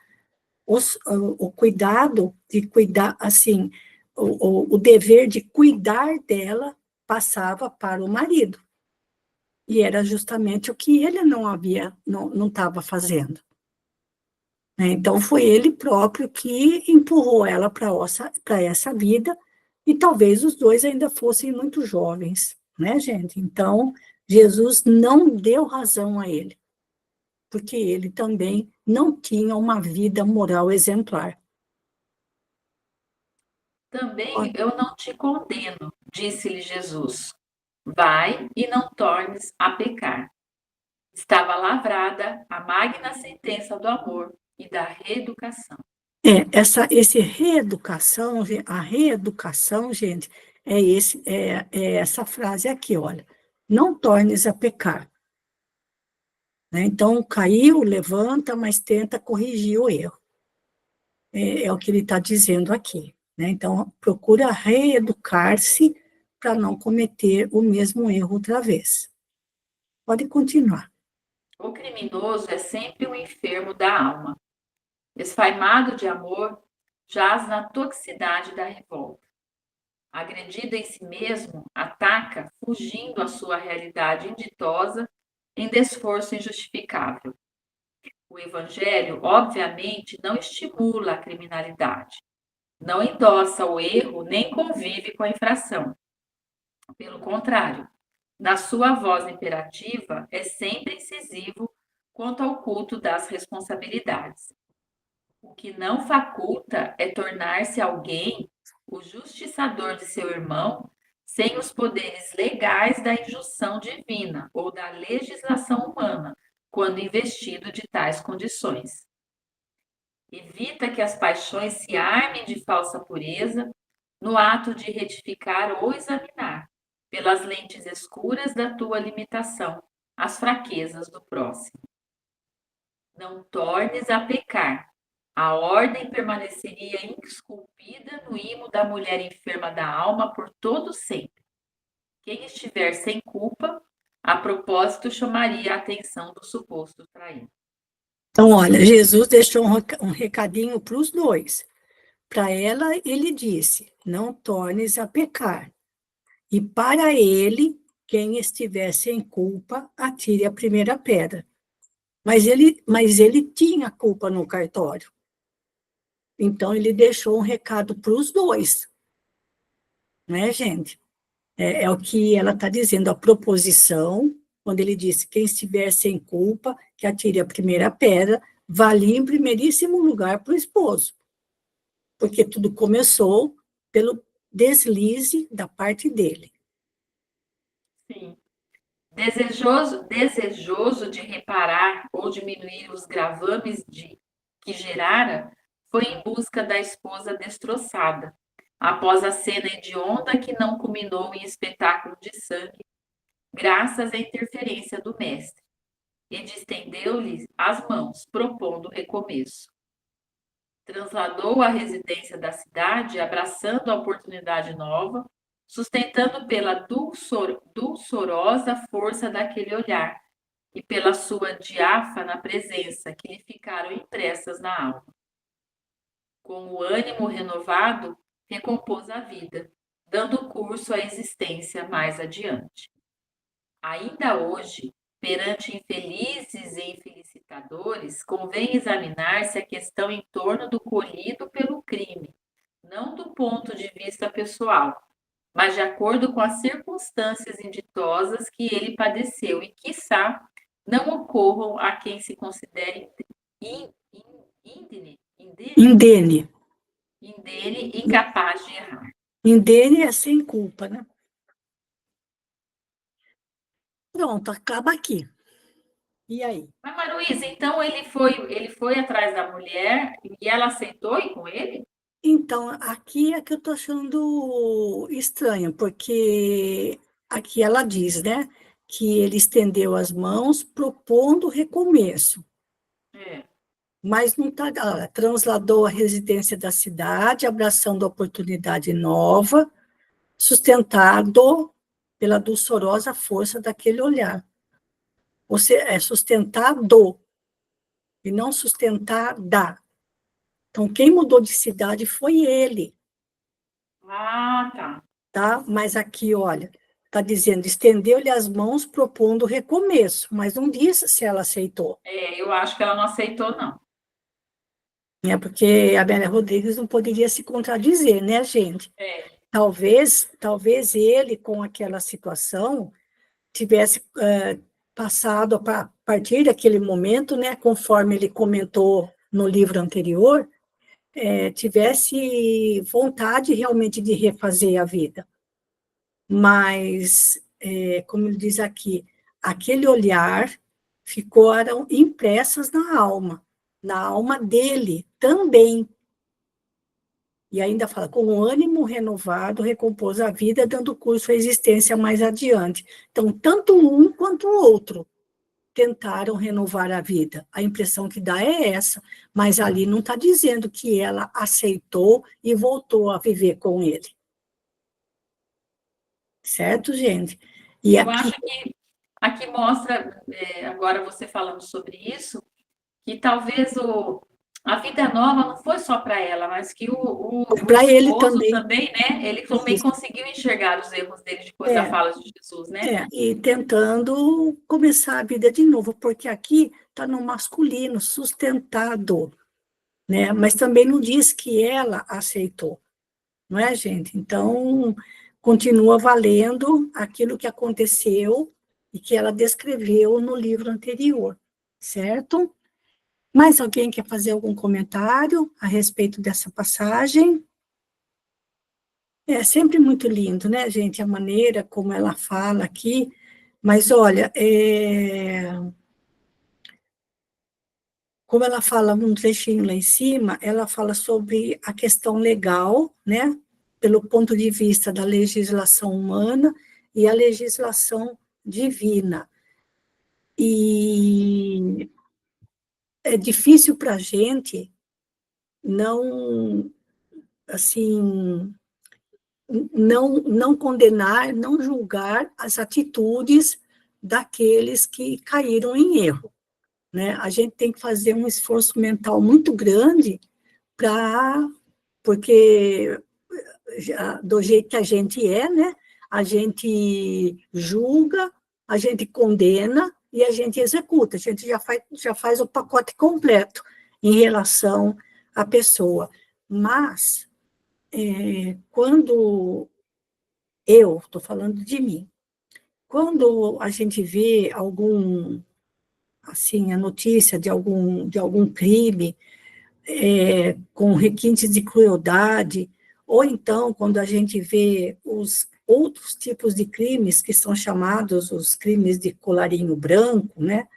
S1: o cuidado de cuidar, assim, o dever de cuidar dela passava para o marido. E era justamente o que ele não estava fazendo. Então, foi ele próprio que empurrou ela para essa vida, e talvez os dois ainda fossem muito jovens, né, gente? Então, Jesus não deu razão a ele, porque ele também não tinha uma vida moral exemplar.
S4: Também eu não te condeno, disse-lhe Jesus. Vai e não tornes a pecar. Estava lavrada a magna sentença do amor e da reeducação.
S1: Esse reeducação, a reeducação, gente, é essa frase aqui, olha, não tornes a pecar. Né? Então, caiu, levanta, mas tenta corrigir o erro. É o que ele está dizendo aqui. Né? Então, procura reeducar-se para não cometer o mesmo erro outra vez. Pode continuar.
S4: O criminoso é sempre um enfermo da alma. Esfaimado de amor, jaz na toxicidade da revolta. Agredido em si mesmo, ataca, fugindo à sua realidade inditosa, em desforço injustificável. O Evangelho, obviamente, não estimula a criminalidade, não endossa o erro nem convive com a infração. Pelo contrário, na sua voz imperativa, é sempre incisivo quanto ao culto das responsabilidades. O que não faculta é tornar-se alguém o justiçador de seu irmão sem os poderes legais da injunção divina ou da legislação humana, quando investido de tais condições. Evita que as paixões se armem de falsa pureza no ato de retificar ou examinar, pelas lentes escuras da tua limitação, as fraquezas do próximo. Não tornes a pecar. A ordem permaneceria esculpida no imo da mulher enferma da alma por todo sempre. Quem estiver sem culpa, a propósito, chamaria a atenção do suposto traído.
S1: Então, olha, Jesus deixou um recadinho para os dois. Para ela, ele disse, não tornes a pecar. E para ele, quem estiver sem culpa, atire a primeira pedra. Mas ele tinha culpa no cartório. Então, ele deixou um recado para os dois. Né, gente? É o que ela está dizendo, a proposição, quando ele disse, quem estiver sem culpa, que atire a primeira pedra, valia em primeiríssimo lugar para o esposo. Porque tudo começou pelo deslize da parte dele.
S4: Sim. Desejoso de reparar ou diminuir os gravames que gerara, foi em busca da esposa destroçada, após a cena hedionda que não culminou em espetáculo de sangue, graças à interferência do mestre, e distendeu-lhe as mãos, propondo o recomeço. Trasladou a residência da cidade, abraçando a oportunidade nova, sustentando pela dulçorosa força daquele olhar e pela sua diáfana presença que lhe ficaram impressas na alma. Com o ânimo renovado, recompôs a vida, dando curso à existência mais adiante. Ainda hoje, perante infelizes e infelicitadores, convém examinar-se a questão em torno do colhido pelo crime, não do ponto de vista pessoal, mas de acordo com as circunstâncias inditosas que ele padeceu e, quiçá, não ocorram a quem se considere
S1: Indene.
S4: incapaz de errar.
S1: Indene é sem culpa, né? Pronto, acaba aqui. E aí?
S4: Mas, Maruísa, então ele foi atrás da mulher e ela aceitou ir com ele?
S1: Então, aqui é que eu estou achando estranho, porque aqui ela diz, né, que ele estendeu as mãos propondo recomeço,
S4: É.
S1: mas não tá, trasladou a residência da cidade, abraçando a oportunidade nova, sustentado pela doçorosa força daquele olhar. Você é sustentado e não sustentada. Então, quem mudou de cidade foi ele.
S4: Ah, tá.
S1: Tá? Mas aqui, olha, está dizendo, estendeu-lhe as mãos propondo recomeço, mas não disse se ela aceitou,
S4: É, eu acho que ela não aceitou, não.
S1: né? Porque a Amélia Rodrigues não poderia se contradizer, né, gente?
S4: É.
S1: Talvez ele, com aquela situação, tivesse passado a partir daquele momento, né, conforme ele comentou no livro anterior, tivesse vontade realmente de refazer a vida. Mas, como ele diz aqui, aquele olhar ficaram impressas na alma dele também. E ainda fala, com o ânimo renovado, recompôs a vida, dando curso à existência mais adiante. Então, tanto um quanto o outro tentaram renovar a vida. A impressão que dá é essa, mas ali não está dizendo que ela aceitou e voltou a viver com ele. Certo, gente? E
S4: Eu
S1: aqui,
S4: acho que aqui mostra, agora você falando sobre isso, que talvez a vida nova não foi só para ela, mas que o
S1: para ele
S4: esposo
S1: também.
S4: também, né? Ele também
S1: Isso.
S4: conseguiu enxergar os erros dele depois da
S1: É,
S4: fala de Jesus, né?
S1: e tentando começar a vida de novo, porque aqui está no masculino, sustentado, né? Mas também não diz que ela aceitou, não é, gente? Então, continua valendo aquilo que aconteceu e que ela descreveu no livro anterior, certo? Mais alguém quer fazer algum comentário a respeito dessa passagem? É sempre muito lindo, né, gente, a maneira como ela fala aqui, mas olha, como ela fala um trechinho lá em cima, ela fala sobre a questão legal, né, pelo ponto de vista da legislação humana e a legislação divina. E é difícil para a gente não, assim, não condenar, não julgar as atitudes daqueles que caíram em erro, né? A gente tem que fazer um esforço mental muito grande porque do jeito que a gente é, né? A gente julga, a gente condena e a gente executa. A gente já faz o pacote completo em relação à pessoa. Mas, quando eu estou falando de mim, quando a gente vê assim, a notícia de algum crime com requintes de crueldade, ou então quando a gente vê os outros tipos de crimes que são chamados os crimes de colarinho branco, né?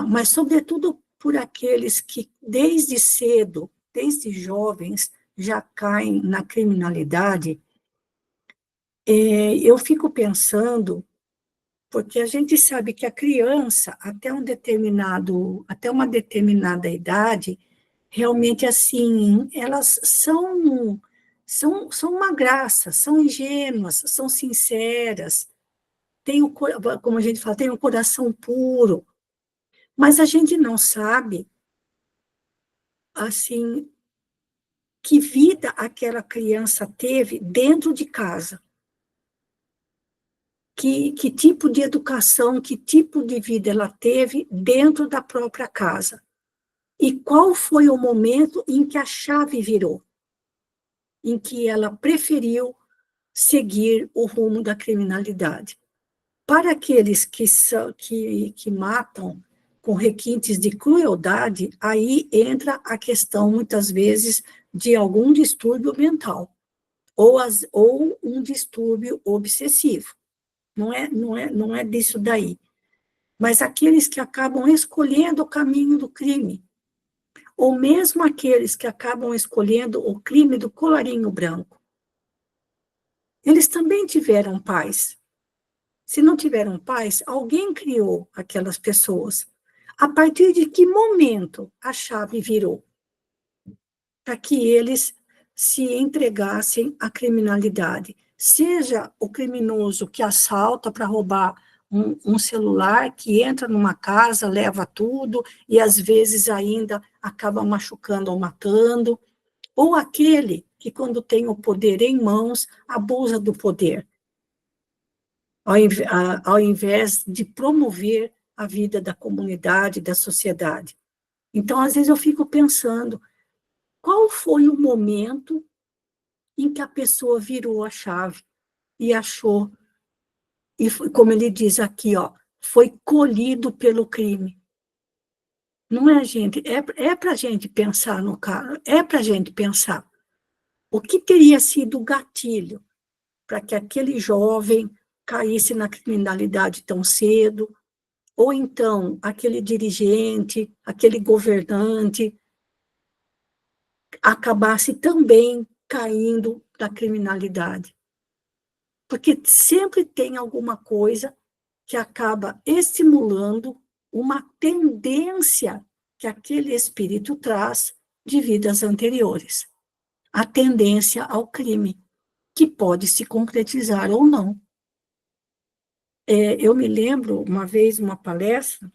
S1: Mas sobretudo por aqueles que desde cedo, desde jovens, já caem na criminalidade, eu fico pensando, porque a gente sabe que a criança, até uma determinada idade, realmente, assim, elas são uma graça, são ingênuas, são sinceras, como a gente fala, tem um coração puro, mas a gente não sabe, assim, que vida aquela criança teve dentro de casa. Que tipo de educação, que tipo de vida ela teve dentro da própria casa. E qual foi o momento em que a chave virou, em que ela preferiu seguir o rumo da criminalidade. Para aqueles que matam com requintes de crueldade, aí entra a questão, muitas vezes, de algum distúrbio mental, ou um distúrbio obsessivo. Não é disso daí. Mas aqueles que acabam escolhendo o caminho do crime, ou mesmo aqueles que acabam escolhendo o crime do colarinho branco, eles também tiveram pais. Se não tiveram pais, alguém criou aquelas pessoas. A partir de que momento a chave virou? Para que eles se entregassem à criminalidade. Seja o criminoso que assalta para roubar um celular, que entra numa casa, leva tudo, e às vezes ainda acaba machucando ou matando, ou aquele que, quando tem o poder em mãos, abusa do poder, ao invés de promover a vida da comunidade, da sociedade. Então, às vezes eu fico pensando, qual foi o momento em que a pessoa virou a chave e achou, e foi, como ele diz aqui, ó, foi colhido pelo crime. Não é, gente? É para a gente pensar no caso, é para a gente pensar. O que teria sido o gatilho para que aquele jovem caísse na criminalidade tão cedo, ou então aquele dirigente, aquele governante, acabasse também caindo na criminalidade. Porque sempre tem alguma coisa que acaba estimulando uma tendência que aquele espírito traz de vidas anteriores. A tendência ao crime, que pode se concretizar ou não. Eu me lembro, uma vez, uma palestra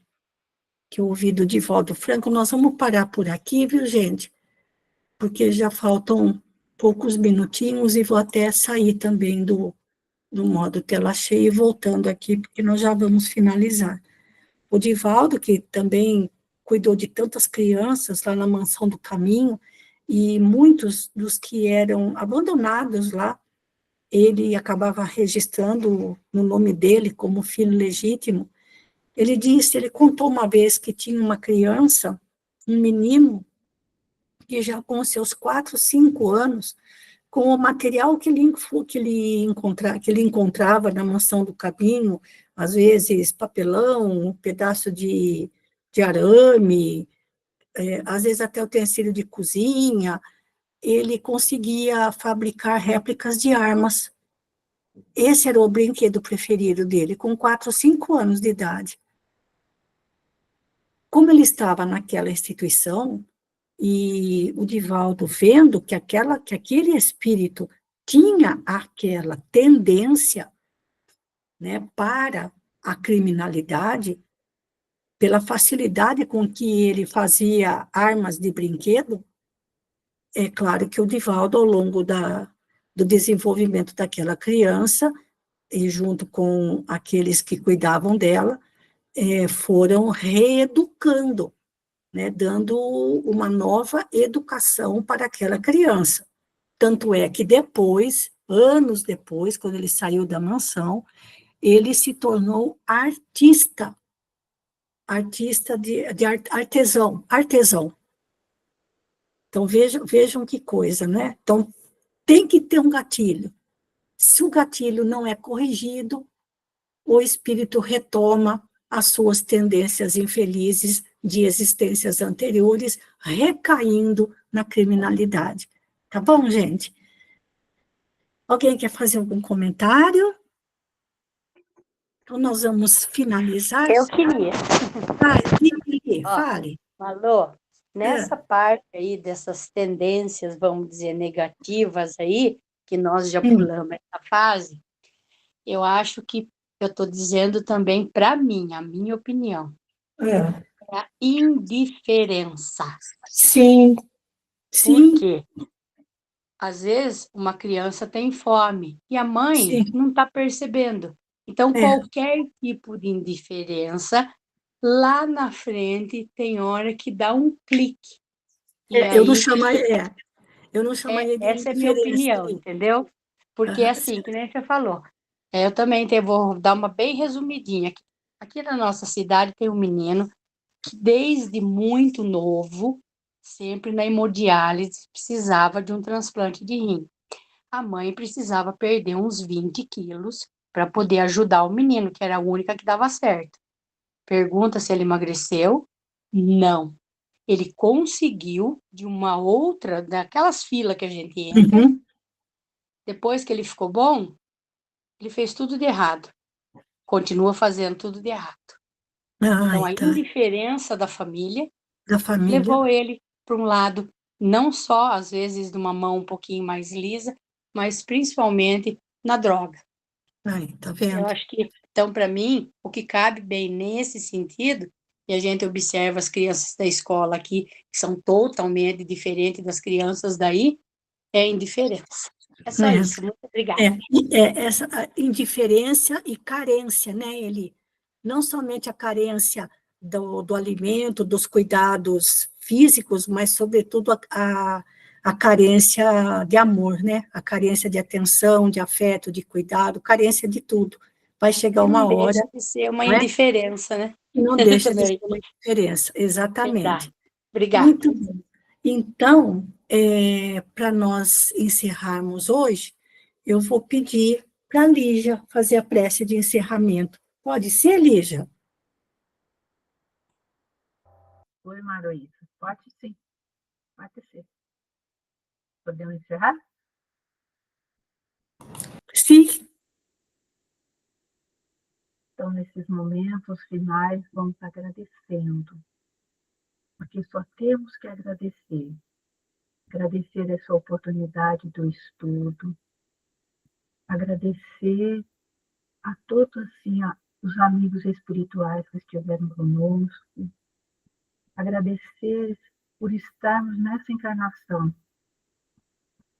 S1: que eu ouvi do Divaldo Franco. Nós vamos parar por aqui, viu, gente? Porque já faltam poucos minutinhos e vou até sair também do modo tela cheia e voltando aqui, porque nós já vamos finalizar. O Divaldo, que também cuidou de tantas crianças lá na Mansão do Caminho, e muitos dos que eram abandonados lá, ele acabava registrando no nome dele como filho legítimo. Ele contou uma vez que tinha uma criança, um menino, que já com seus 4, 5 anos, com o material que ele encontrava na Mansão do Caminho, às vezes papelão, um pedaço de arame, às vezes até utensílio de cozinha, ele conseguia fabricar réplicas de armas. Esse era o brinquedo preferido dele, com 4, 5 anos de idade. Como ele estava naquela instituição, e o Divaldo, vendo que aquele espírito tinha aquela tendência, né, para a criminalidade, pela facilidade com que ele fazia armas de brinquedo, é claro que o Divaldo, ao longo do desenvolvimento daquela criança, e junto com aqueles que cuidavam dela, foram reeducando, né, dando uma nova educação para aquela criança. Tanto é que depois, anos depois, quando ele saiu da mansão, ele se tornou artista de artesão. Então, vejam que coisa, né? Então, tem que ter um gatilho. Se o gatilho não é corrigido, o espírito retoma as suas tendências infelizes de existências anteriores, recaindo na criminalidade. Tá bom, gente? Alguém quer fazer algum comentário? Então, nós vamos finalizar.
S5: Eu queria.
S1: Fale.
S5: Falou, nessa parte aí dessas tendências, vamos dizer, negativas aí, que nós já pulamos essa fase, eu acho que eu estou dizendo também para mim, a minha opinião, é a indiferença.
S1: Sim.
S5: Por quê? às vezes, uma criança tem fome e a mãe
S1: Sim,
S5: não está percebendo. Então,
S1: é.
S5: qualquer tipo de indiferença, lá na frente, tem hora que dá um clique. E
S1: Eu não
S5: aí,
S1: chamaria, eu não chamaria de
S5: essa é a minha
S1: indiferença
S5: opinião,
S1: ali.
S5: entendeu? Porque é
S1: Aham,
S5: assim, que nem você falou. Eu também vou dar uma bem resumidinha. Aqui na nossa cidade tem um menino que, desde muito novo, sempre na hemodiálise, precisava de um transplante de rim. A mãe precisava perder uns 20 quilos para poder ajudar o menino, que era a única que dava certo. Pergunta se ele emagreceu? Não. Ele conseguiu de uma outra, daquelas filas que a gente entra,
S1: uhum.
S5: depois que ele ficou bom, ele fez tudo de errado. Continua fazendo tudo de errado. Então,
S1: Ai,
S5: a
S1: tá.
S5: indiferença da família
S1: Da família.
S5: levou ele para um lado, não só, às vezes, de uma mão um pouquinho mais lisa, mas principalmente na droga.
S1: Ai, tá
S5: Eu
S1: vendo?
S5: acho que, então, para mim, o que cabe bem nesse sentido, e a gente observa as crianças da escola aqui, que são totalmente diferentes das crianças daí, é a indiferença. É só isso. Muito obrigada.
S1: Essa indiferença e carência, né, Eli? Não somente a carência do alimento, dos cuidados físicos, mas, sobretudo, a carência de amor, né? A carência de atenção, de afeto, de cuidado, carência de tudo. Vai chegar
S5: Que não
S1: uma hora,
S5: deixa de ser uma
S1: não é?
S5: indiferença, né?
S1: Que não deixa de ser
S5: Também.
S1: uma diferença, exatamente.
S5: Verdade. Obrigada.
S1: Muito bem. Então, para nós encerrarmos hoje, eu vou pedir para a Lígia fazer a prece de encerramento. Pode ser, Lígia?
S4: Oi, Maroísa. Pode sim, pode ser. Podemos encerrar?
S1: Sim.
S4: Então, nesses momentos finais, vamos agradecendo, porque só temos que agradecer. Agradecer essa oportunidade do estudo, agradecer a todos assim, os amigos espirituais que estiveram conosco, agradecer por estarmos nessa encarnação,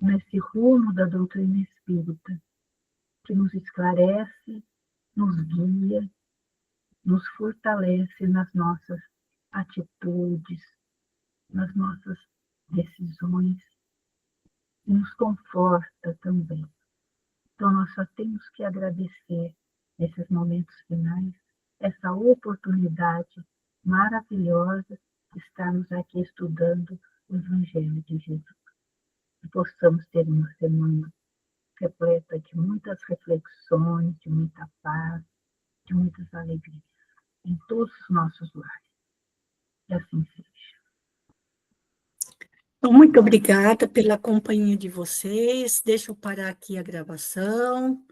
S4: nesse rumo da doutrina espírita, que nos esclarece, nos guia, nos fortalece nas nossas atitudes, nas nossas decisões, e nos conforta também. Então, nós só temos que agradecer, nesses momentos finais, essa oportunidade maravilhosa de estarmos aqui estudando o Evangelho de Jesus. Que possamos ter uma semana repleta de muitas reflexões, de muita paz, de muitas alegrias em todos os nossos lares. Que assim seja.
S1: Então, muito obrigada pela companhia de vocês. Deixa eu parar aqui a gravação.